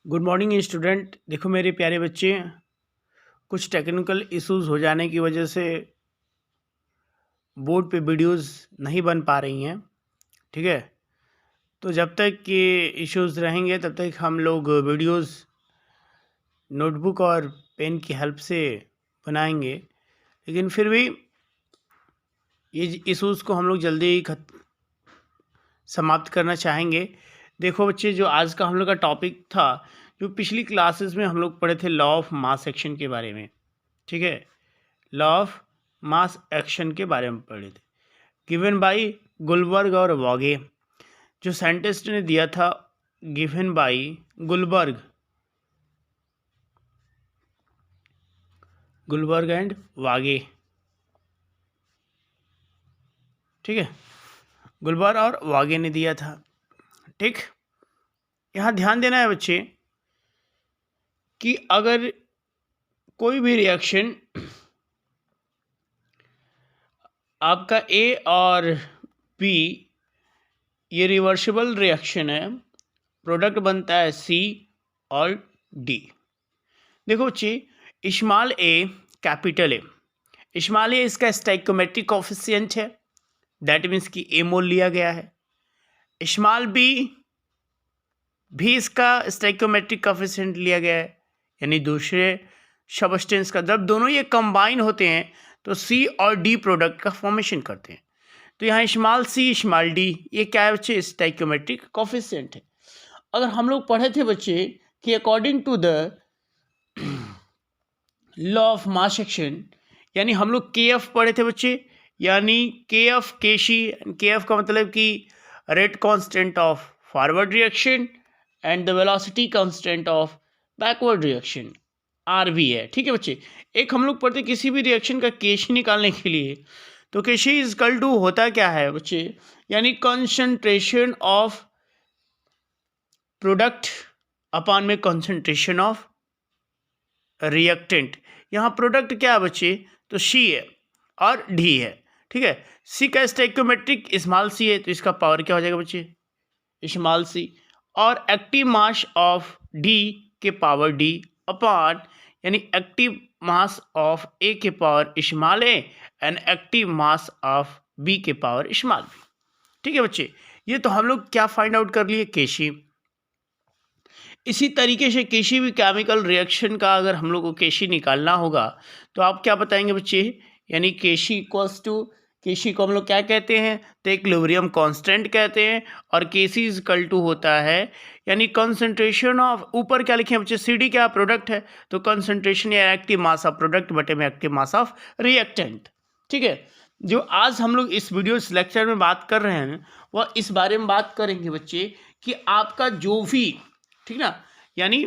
Good morning student. देखो मेरे प्यारे बच्चे, कुछ टेक्निकल इश्यूज हो जाने की वजह से बोर्ड पे वीडियोस नहीं बन पा रही हैं। ठीक है, तो जब तक ये इश्यूज रहेंगे तब तक हम लोग वीडियोस नोटबुक और पेन की हेल्प से बनाएंगे, लेकिन फिर भी ये इश्यूज को हम लोग जल्दी ही समाप्त करना चाहेंगे। देखो बच्चे, जो आज का हम लोग का टॉपिक था, जो पिछली क्लासेस में हम लोग पढ़े थे, लॉ ऑफ मास एक्शन के बारे में। ठीक है, लॉ ऑफ मास एक्शन के बारे में पढ़े थे, गिवन बाय गुलबर्ग और वॉगे। जो साइंटिस्ट ने दिया था, गिवन बाय गुलबर्ग एंड वागे। ठीक है, गुलबर्ग और वागे ने दिया था। ठीक, यहाँ ध्यान देना है बच्चे कि अगर कोई भी रिएक्शन आपका ए और बी ये रिवर्सिबल रिएक्शन है, प्रोडक्ट बनता है सी और डी। देखो बच्चे, small A capital A, small A इसका स्टाइकोमेट्रिक कोफिशिएंट है, दैट मीन्स कि ए मोल लिया गया है। स्मॉल बी भी इसका स्टाइकोमेट्रिक कोफिशिएंट लिया गया है, यानी दूसरे सब्सटेंस का जब दोनों ये कंबाइन होते हैं तो सी और डी प्रोडक्ट का फॉर्मेशन करते हैं। तो यहाँ स्मॉल सी स्मॉल डी ये क्या है बच्चे, स्टाइकोमेट्रिक कोफिशिएंट है। अगर हम लोग पढ़े थे बच्चे कि according to the law of mass action, यानी हम लोग के एफ पढ़े थे बच्चे, यानी के एफ केशी। के एफ का मतलब कि rate constant of forward reaction and the velocity constant of backward reaction, are V है। ठीक है बच्चे, एक हम लोग पढ़ते किसी भी रिएक्शन का केशी निकालने के लिए, तो केशी इज इक्वल टू होता क्या है बच्चे, यानी कंसंट्रेशन ऑफ प्रोडक्ट अपॉन में कंसंट्रेशन ऑफ रिएक्टेंट। यहाँ प्रोडक्ट क्या है बच्चे, तो सी है और डी है। ठीक है, सी का स्टोइकोमेट्रिक स्मॉल सी है, तो इसका पावर क्या हो जाएगा बच्चे, स्मॉल सी, और एक्टिव मास ऑफ डी के पावर डी अपॉन, यानी एक्टिव मास ऑफ ए के power small A and active mass of B के पावर स्मॉल बी। ठीक है बच्चे, ये तो हम लोग क्या फाइंड आउट कर लिए, केशी। इसी तरीके से किसी भी केमिकल रिएक्शन का अगर हम लोग को केशी निकालना होगा तो आप क्या बताएंगे बच्चे, यानी केशी इक्वल्स टू, केशी को हम लोग क्या कहते हैं, तो इक्विलिब्रियम कांस्टेंट कहते हैं, और केसी इज इक्वल टू होता है, यानी कंसंट्रेशन ऑफ, ऊपर क्या लिखे हैं बच्चे, सी डी क्या प्रोडक्ट है, तो कंसंट्रेशन या एक्टिव मास ऑफ प्रोडक्ट बटे में एक्टिव मास ऑफ रिएक्टेंट। ठीक है, जो आज हम लोग इस वीडियो इस लेक्चर में बात कर रहे हैं वह इस बारे में बात करेंगे बच्चे कि आपका जो भी, ठीक ना, यानी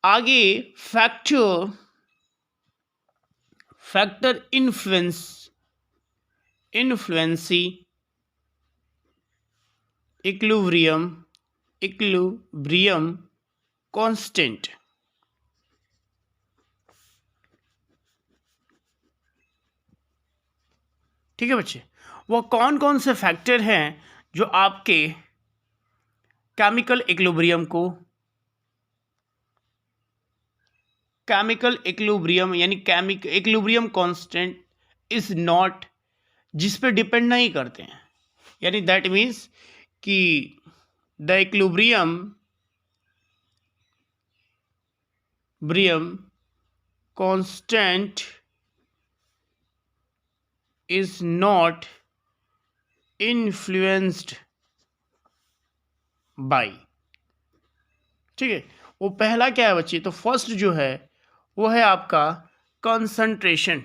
आगे फैक्टर इन्फ्लुएंसी इक्विलिब्रियम कांस्टेंट। ठीक है बच्चे, वो कौन कौन से फैक्टर हैं जो आपके केमिकल इक्विलिब्रियम यानी इक्विलिब्रियम कांस्टेंट इज नॉट, जिस पे डिपेंड नहीं करते हैं, यानी दैट मीन्स कि the equilibrium constant is not influenced by. ठीक है, वो पहला क्या है बच्चे, तो फर्स्ट जो है वो है आपका concentration.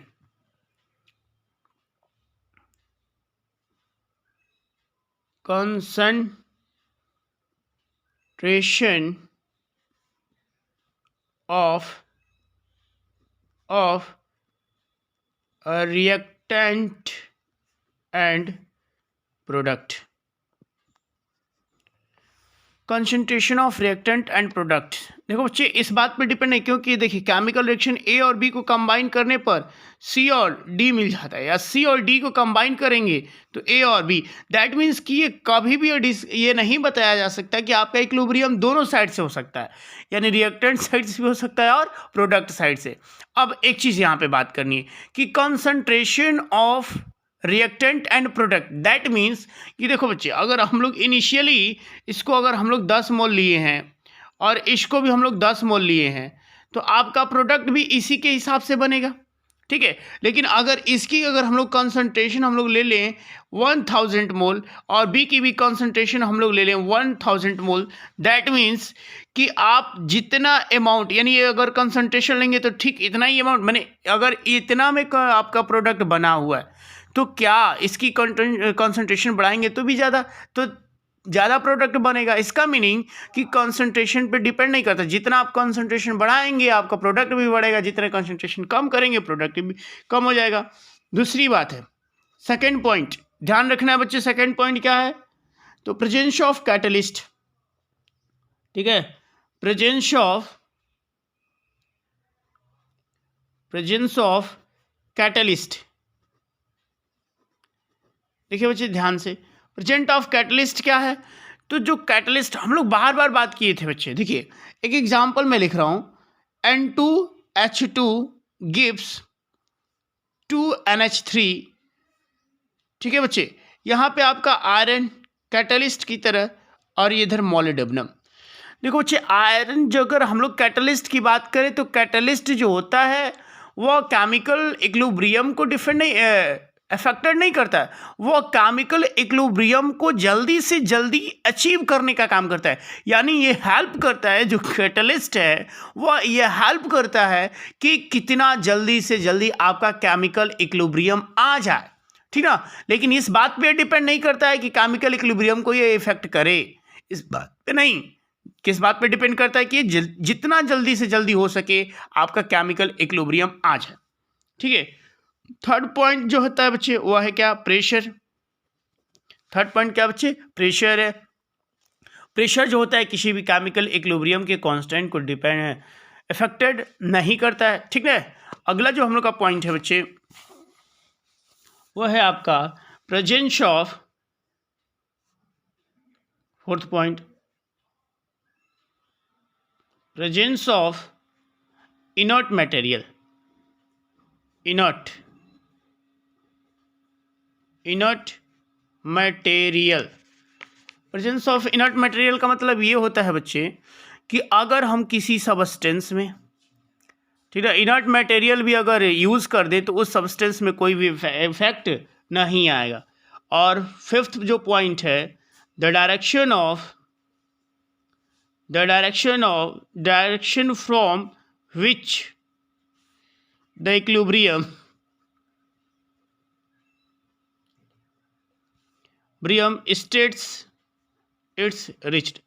Concentration of reactant and product. Concentration of reactant and product. देखो बच्चे इस बात पे डिपेंड है, क्योंकि देखिए केमिकल रिएक्शन ए और बी को कंबाइन करने पर सी और डी मिल जाता है, या सी और डी को कंबाइन करेंगे तो ए और बी। दैट मीन्स कि ये कभी भी ये नहीं बताया जा सकता कि आपका इक्विलिब्रियम दोनों साइड से हो सकता है, यानी रिएक्टेंट साइड से भी हो सकता है और प्रोडक्ट साइड से। अब एक चीज़ यहाँ पे बात करनी है कि concentration of reactant and product. That means कि देखो बच्चे, अगर हम लोग इनिशियली इसको अगर हम लोग 10 मोल लिए हैं और इसको भी हम लोग 10 मोल लिए हैं, तो आपका प्रोडक्ट भी इसी के हिसाब से बनेगा, ठीक है। लेकिन अगर इसकी अगर हम लोग कंसंट्रेशन हम लोग ले लें 1000 मोल और बी की भी कंसंट्रेशन हम लोग ले लें 1000 मोल, दैट मीन्स कि आप जितना अमाउंट, यानी ये अगर कंसंट्रेशन लेंगे तो ठीक इतना ही अमाउंट, मैंने अगर इतना में आपका प्रोडक्ट बना हुआ है तो क्या इसकी कंसंट्रेशन बढ़ाएंगे तो भी ज़्यादा प्रोडक्ट बनेगा। इसका मीनिंग कि कंसंट्रेशन पे डिपेंड नहीं करता, जितना आप कंसंट्रेशन बढ़ाएंगे आपका प्रोडक्ट भी बढ़ेगा, जितना कंसंट्रेशन कम करेंगे प्रोडक्ट भी कम हो जाएगा। दूसरी बात है सेकेंड पॉइंट, ध्यान रखना है बच्चे, सेकेंड पॉइंट क्या है, तो प्रेजेंस ऑफ कैटलिस्ट, ठीक है, प्रेजेंस ऑफ कैटलिस्ट। देखिए बच्चे ध्यान से, प्रेजेंट ऑफ कैटलिस्ट क्या है, तो जो कैटलिस्ट हम लोग बार बार बात किए थे बच्चे। देखिए एक एग्जांपल मैं लिख रहा हूँ, N2H2 gives 2NH3, ठीक है बच्चे। यहाँ पे आपका आयरन कैटलिस्ट की तरह और इधर मोलिब्डेनम। देखो बच्चे आयरन जो अगर हम लोग कैटलिस्ट की बात करें तो कैटलिस्ट जो होता है वह केमिकल इक्विलिब्रियम को अफेक्टेड नहीं करता है, वो केमिकल इक्विलिब्रियम को जल्दी से जल्दी अचीव करने का काम करता है। यानी ये हेल्प करता है, जो कैटलिस्ट है वो ये हेल्प करता है कि कितना जल्दी से जल्दी आपका केमिकल इक्विलिब्रियम आ जाए, ठीक ना। लेकिन इस बात पे डिपेंड नहीं करता है कि केमिकल इक्विलिब्रियम को ये इफेक्ट करे, इस बात पे नहीं। किस बात पे डिपेंड करता है कि जितना जल्दी से जल्दी हो सके आपका केमिकल इक्विलिब्रियम आ जाए, ठीक है। थर्ड पॉइंट जो होता है बच्चे वो है क्या, प्रेशर। थर्ड पॉइंट क्या बच्चे, प्रेशर है। प्रेशर जो होता है किसी भी केमिकल इक्विलिब्रियम के कांस्टेंट को अफेक्टेड नहीं करता है, ठीक है। अगला जो हम लोग का पॉइंट है बच्चे वो है आपका presence of, fourth point, presence of inert material. Inert material, presence of inert material का मतलब ये होता है बच्चे कि अगर हम किसी सब्सटेंस में, ठीक है, इनर्ट मटेरियल भी अगर यूज़ कर दे तो उस सब्सटेंस में कोई भी इफेक्ट नहीं आएगा। और फिफ्थ जो पॉइंट है, the direction from which the equilibrium states it's reached.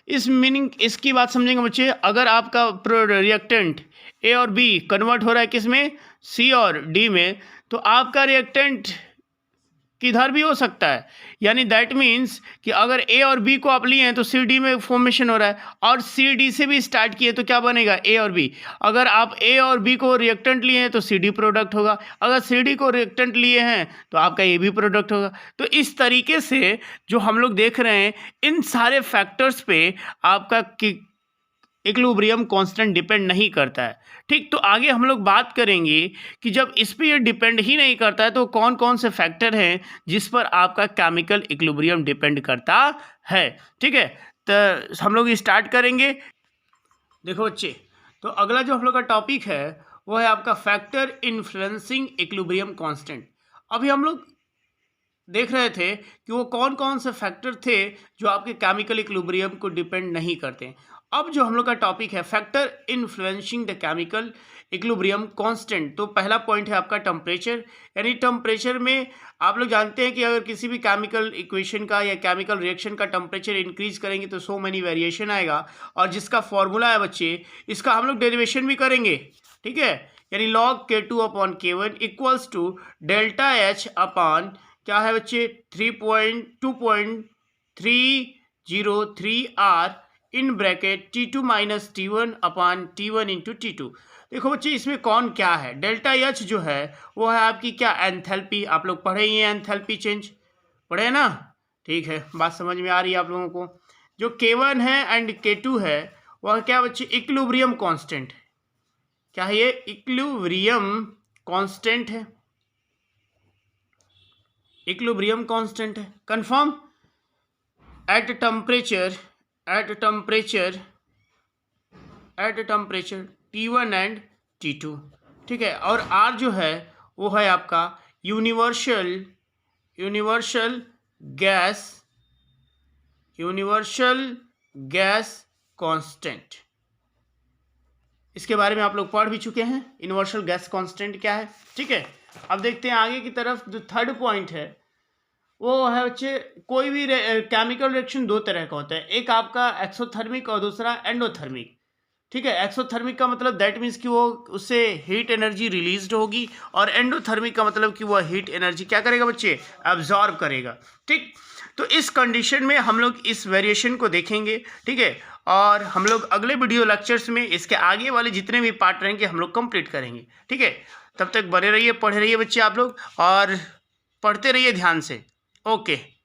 इस मीनिंग, इसकी बात समझेंगे बच्चे, अगर आपका रिएक्टेंट ए और बी कन्वर्ट हो रहा है किस में, सी और डी में, तो आपका रिएक्टेंट किधर भी हो सकता है। यानी दैट मीन्स कि अगर ए और बी को आप लिए हैं तो सी डी में फॉर्मेशन हो रहा है, और सी डी से भी स्टार्ट किए तो क्या बनेगा, ए और बी। अगर आप ए और बी को रिएक्टेंट लिए हैं तो सी डी प्रोडक्ट होगा, अगर सी डी को रिएक्टेंट लिए हैं तो आपका ए भी प्रोडक्ट होगा। तो इस तरीके से जो हम लोग देख रहे हैं इन सारे फैक्टर्स पे आपका इक्विलिब्रियम कांस्टेंट डिपेंड नहीं करता है, ठीक। तो आगे हम लोग बात करेंगे कि जब इस पर ये डिपेंड ही नहीं करता है तो कौन कौन से फैक्टर हैं जिस पर आपका केमिकल इक्विलिब्रियम डिपेंड करता है, ठीक है। तो हम लोग स्टार्ट करेंगे। देखो बच्चे, तो अगला जो हम लोग का टॉपिक है वो है आपका फैक्टर इन्फ्लुएंसिंग इक्विलिब्रियम कांस्टेंट। अभी हम लोग देख रहे थे कि वो कौन कौन से फैक्टर थे जो आपके केमिकल इक्विलिब्रियम को डिपेंड नहीं करते। अब जो हम लोग का टॉपिक है factor influencing the chemical equilibrium constant, तो पहला पॉइंट है आपका टेम्परेचर। यानी टेम्परेचर में आप लोग जानते हैं कि अगर किसी भी केमिकल इक्वेशन का या केमिकल रिएक्शन का टेम्परेचर इंक्रीज करेंगे तो सो मेनी वेरिएशन आएगा, और जिसका फॉर्मूला है बच्चे, इसका हम लोग डेरिवेशन भी करेंगे, ठीक है। यानी log K2 upon K1 equals to delta H upon क्या है बच्चे 2.3 0.03R in bracket T2 minus T1 upon T1 into T2। देखो बच्चे इसमें कौन क्या है, डेल्टा एच जो है वो है आपकी क्या, एंथैल्पी। आप लोग पढ़े ही हैं एंथैल्पी चेंज, पढ़े ना, ठीक है, बात समझ में आ रही है आप लोगों को। जो K1 है एंड K2 है वह क्या बच्चे, इक्विलिब्रियम कांस्टेंट है। क्या है ये, इक्विलिब्रियम कांस्टेंट है, इक्विलिब्रियम कांस्टेंट है, confirm. At temperature T1 and T2, ठीक है। और R जो है वो है आपका यूनिवर्सल गैस कांस्टेंट। इसके बारे में आप लोग पढ़ भी चुके हैं, यूनिवर्सल गैस कांस्टेंट क्या है, ठीक है। अब देखते हैं आगे की तरफ। जो थर्ड पॉइंट है वो है बच्चे, कोई भी केमिकल रिएक्शन दो तरह का होता है, एक आपका एक्सोथर्मिक और दूसरा एंडोथर्मिक, ठीक है। एक्सोथर्मिक का मतलब दैट मीन्स कि वो उससे हीट एनर्जी रिलीज्ड होगी, और एंडोथर्मिक का मतलब कि वह हीट एनर्जी क्या करेगा बच्चे, एब्जॉर्ब करेगा, ठीक। तो इस कंडीशन में हम लोग इस वेरिएशन को देखेंगे, ठीक है। और हम लोग अगले वीडियो लेक्चर्स में इसके आगे वाले जितने भी पार्ट रहेंगे हम लोग कंप्लीट करेंगे, ठीक है। तब तक बने रहिए, पढ़े रहिए बच्चे आप लोग, और पढ़ते रहिए ध्यान से। ओके।